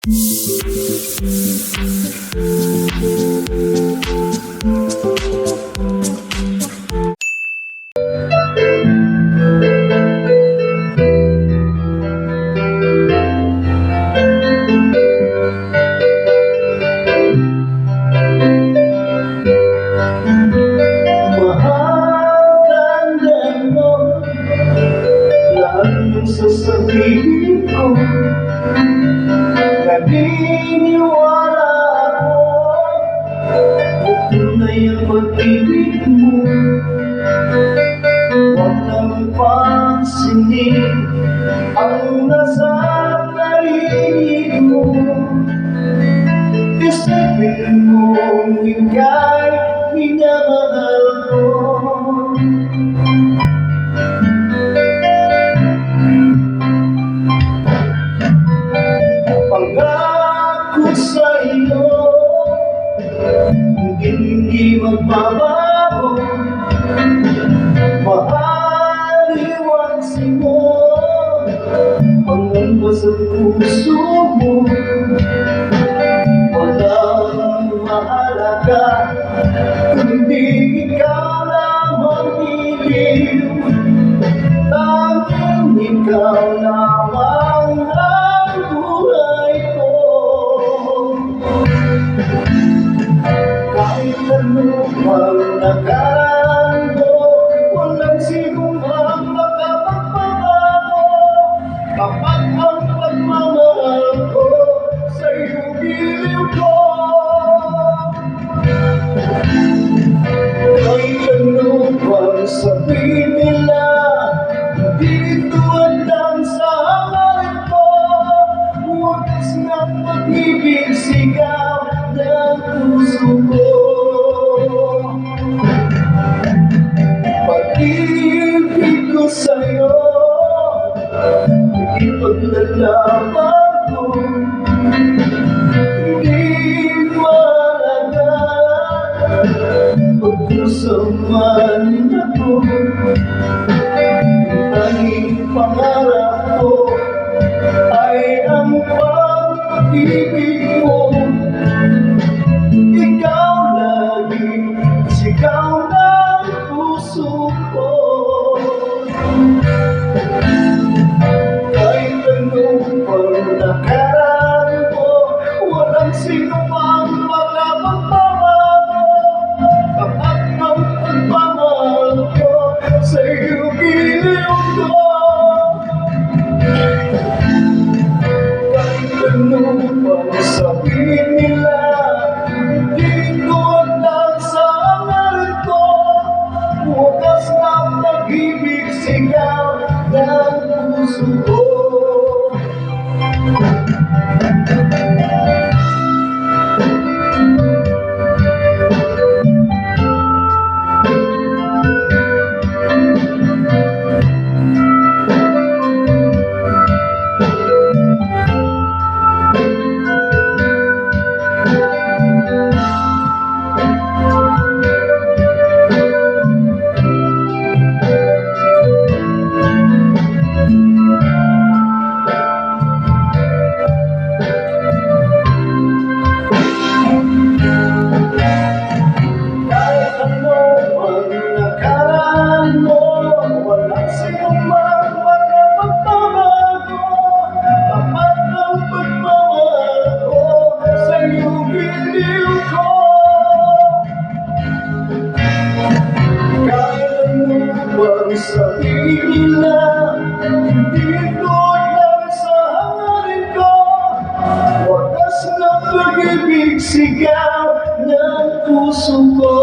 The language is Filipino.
Mahatandaan mo lahat ng sasabihin ko. Naniniwala ako na tunay ang pag-ibig mo. Huwag nang pansinin ang nasa narinig mo. Isipin mong ika'y minamahal ko. Pangako sa'yo, hindi magbabago. Mahaliwansin mo pangamba sa puso mo. Walang mahalaga kundi ikaw lamang iliw. Tanging ikaw lamang ang buhay ko. Kahit ano mang nakaraan mo, walang sinumang makapagbabago. Kapag ang pagmamahal ko sa'yo giliw ko. Kahit ano pang sabihin nila, hindi tuwandang sa hangarin ko. Wagas na pag-ibig sigaw ng puso ko. Pag-ibig ko sa'yo, ipaglalaban ko. Hindi mahalaga pagkasaman ako. Tanging pangarap ko ay ang pag-ibig mo. Ikaw lagi, sigaw ng puso ko. Kahit anong pang nakaraan mo, walang sinumang makapagbabago. Kapag ang pagmamahal ko sa'yo giliw ko. Kahit anong pang sabihin nila, hindi tuwandang sa hangarin ko. Wagas na pag-ibig sigaw ng puso ko. Sabihin nila, hindi tuwandang sa hangarin ko. Wagas na pag-ibig sigaw ng puso ko.